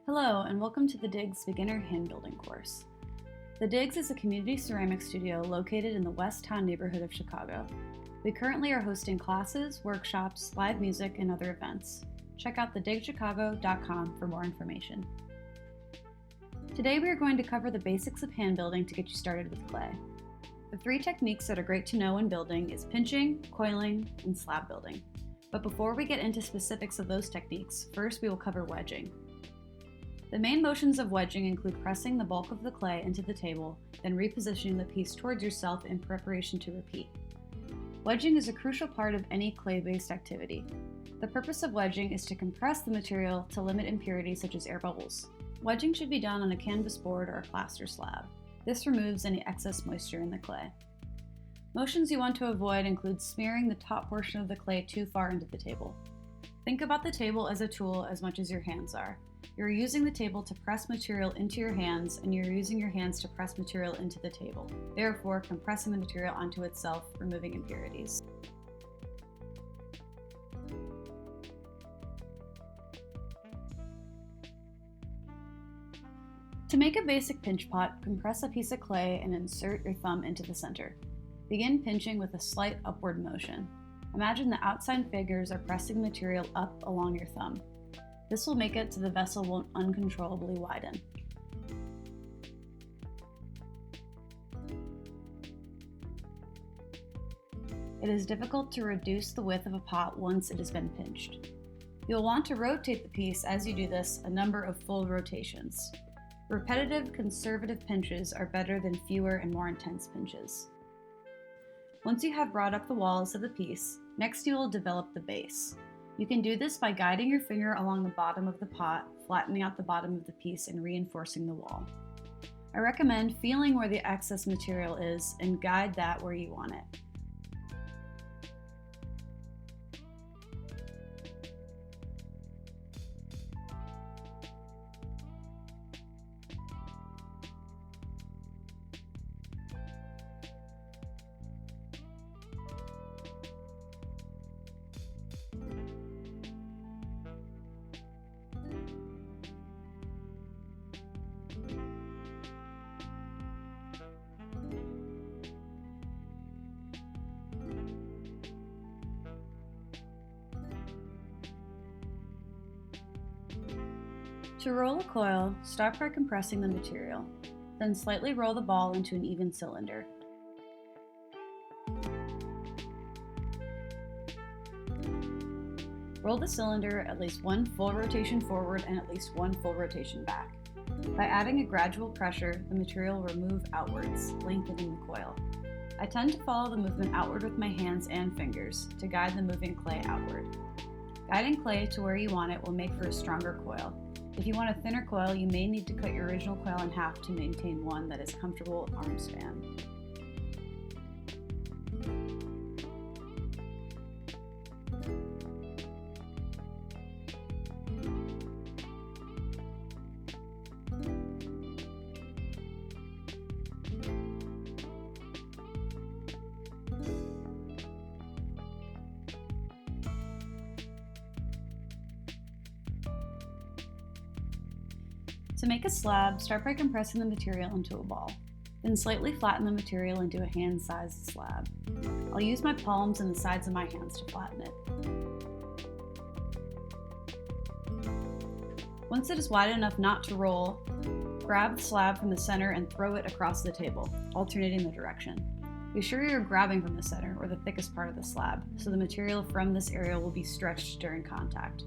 Hello, and welcome to the DIGS Beginner Handbuilding course. The DIGS is a community ceramic studio located in the West Town neighborhood of Chicago. We currently are hosting classes, workshops, live music, and other events. Check out thedigchicago.com for more information. Today we are going to cover the basics of hand building to get you started with clay. The three techniques that are great to know when building is pinching, coiling, and slab building. But before we get into specifics of those techniques, first we will cover wedging. The main motions of wedging include pressing the bulk of the clay into the table, then repositioning the piece towards yourself in preparation to repeat. Wedging is a crucial part of any clay-based activity. The purpose of wedging is to compress the material to limit impurities such as air bubbles. Wedging should be done on a canvas board or a plaster slab. This removes any excess moisture in the clay. Motions you want to avoid include smearing the top portion of the clay too far into the table. Think about the table as a tool as much as your hands are. You're using the table to press material into your hands, and you're using your hands to press material into the table, therefore compressing the material onto itself, removing impurities. To make a basic pinch pot, compress a piece of clay and insert your thumb into the center. Begin pinching with a slight upward motion. Imagine the outside fingers are pressing the material up along your thumb. This will make it so the vessel won't uncontrollably widen. It is difficult to reduce the width of a pot once it has been pinched. You'll want to rotate the piece as you do this a number of full rotations. Repetitive, conservative pinches are better than fewer and more intense pinches. Once you have brought up the walls of the piece, next you will develop the base. You can do this by guiding your finger along the bottom of the pot, flattening out the bottom of the piece, and reinforcing the wall. I recommend feeling where the excess material is and guide that where you want it. To roll a coil, start by compressing the material, then slightly roll the ball into an even cylinder. Roll the cylinder at least one full rotation forward and at least one full rotation back. By adding a gradual pressure, the material will move outwards, lengthening the coil. I tend to follow the movement outward with my hands and fingers to guide the moving clay outward. Guiding clay to where you want it will make for a stronger coil. If you want a thinner coil, you may need to cut your original coil in half to maintain one that is comfortable arm span. To make a slab, start by compressing the material into a ball. Then slightly flatten the material into a hand-sized slab. I'll use my palms and the sides of my hands to flatten it. Once it is wide enough not to roll, grab the slab from the center and throw it across the table, alternating the direction. Be sure you're grabbing from the center, or the thickest part of the slab, so the material from this area will be stretched during contact.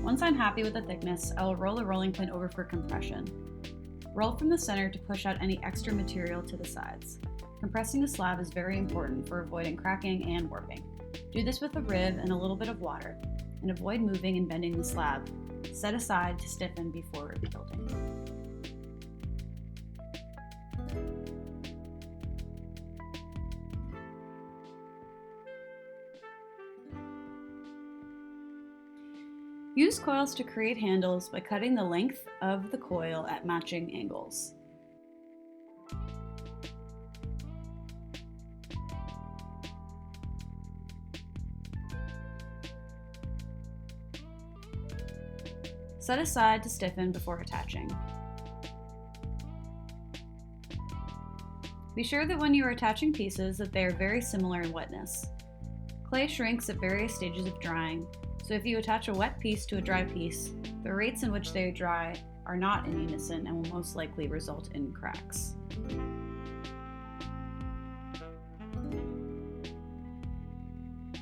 Once I'm happy with the thickness, I will roll the rolling pin over for compression. Roll from the center to push out any extra material to the sides. Compressing the slab is very important for avoiding cracking and warping. Do this with a rib and a little bit of water, and avoid moving and bending the slab. Set aside to stiffen before rebuilding. Use coils to create handles by cutting the length of the coil at matching angles. Set aside to stiffen before attaching. Be sure that when you are attaching pieces that they are very similar in wetness. Clay shrinks at various stages of drying, so if you attach a wet piece to a dry piece, the rates in which they dry are not in unison and will most likely result in cracks.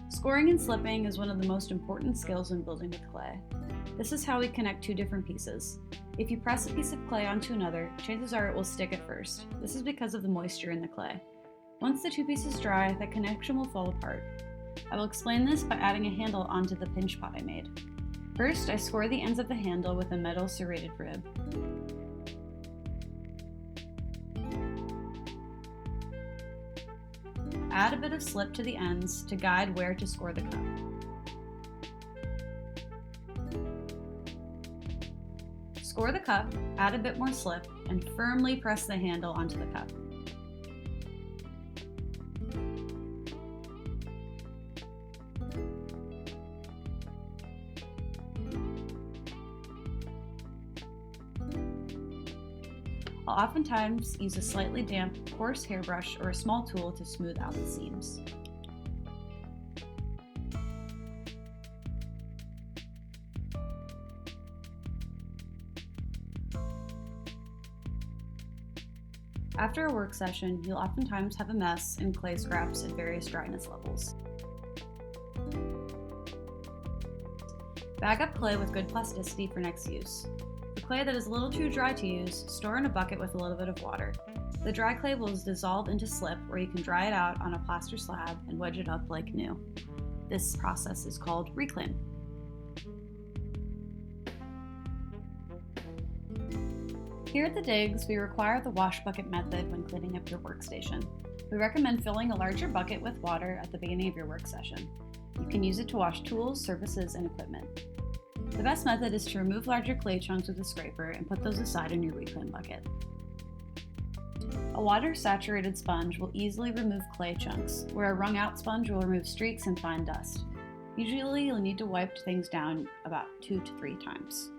Scoring and slipping is one of the most important skills in building with clay. This is how we connect two different pieces. If you press a piece of clay onto another, chances are it will stick at first. This is because of the moisture in the clay. Once the two pieces dry, that connection will fall apart. I will explain this by adding a handle onto the pinch pot I made. First, I score the ends of the handle with a metal serrated rib. Add a bit of slip to the ends to guide where to score the cup. Score the cup, add a bit more slip, and firmly press the handle onto the cup. I'll oftentimes use a slightly damp, coarse hairbrush or a small tool to smooth out the seams. After a work session, you'll oftentimes have a mess and clay scraps at various dryness levels. Bag up clay with good plasticity for next use. For clay that is a little too dry to use, store in a bucket with a little bit of water. The dry clay will dissolve into slip, where you can dry it out on a plaster slab and wedge it up like new. This process is called reclaim. Here at the Digs, we require the wash bucket method when cleaning up your workstation. We recommend filling a larger bucket with water at the beginning of your work session. You can use it to wash tools, surfaces, and equipment. The best method is to remove larger clay chunks with a scraper and put those aside in your reclaim bucket. A water-saturated sponge will easily remove clay chunks, where a wrung-out sponge will remove streaks and fine dust. Usually, you'll need to wipe things down about 2 to 3 times.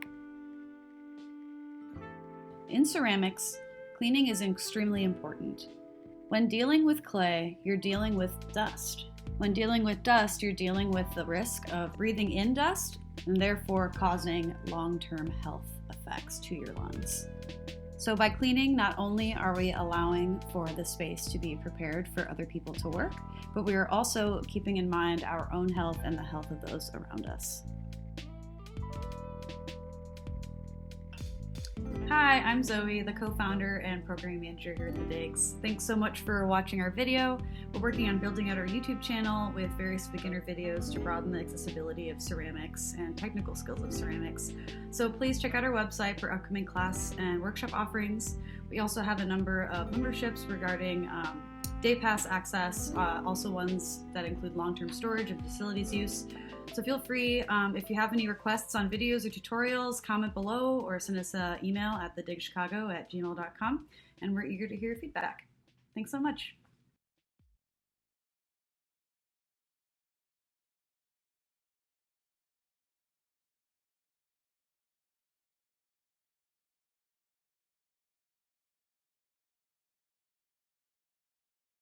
In ceramics, cleaning is extremely important. When dealing with clay, you're dealing with dust. When dealing with dust, you're dealing with the risk of breathing in dust and therefore causing long-term health effects to your lungs. So by cleaning, not only are we allowing for the space to be prepared for other people to work, but we are also keeping in mind our own health and the health of those around us. Hi, I'm Zoe, the co-founder and programming manager here at the Digs. Thanks so much for watching our video. We're working on building out our YouTube channel with various beginner videos to broaden the accessibility of ceramics and technical skills of ceramics. So please check out our website for upcoming class and workshop offerings. We also have a number of memberships regarding day pass access, also ones that include long-term storage and facilities use. So feel free, if you have any requests on videos or tutorials, comment below or send us an email at thedigchicago@gmail.com, and we're eager to hear your feedback. Thanks so much.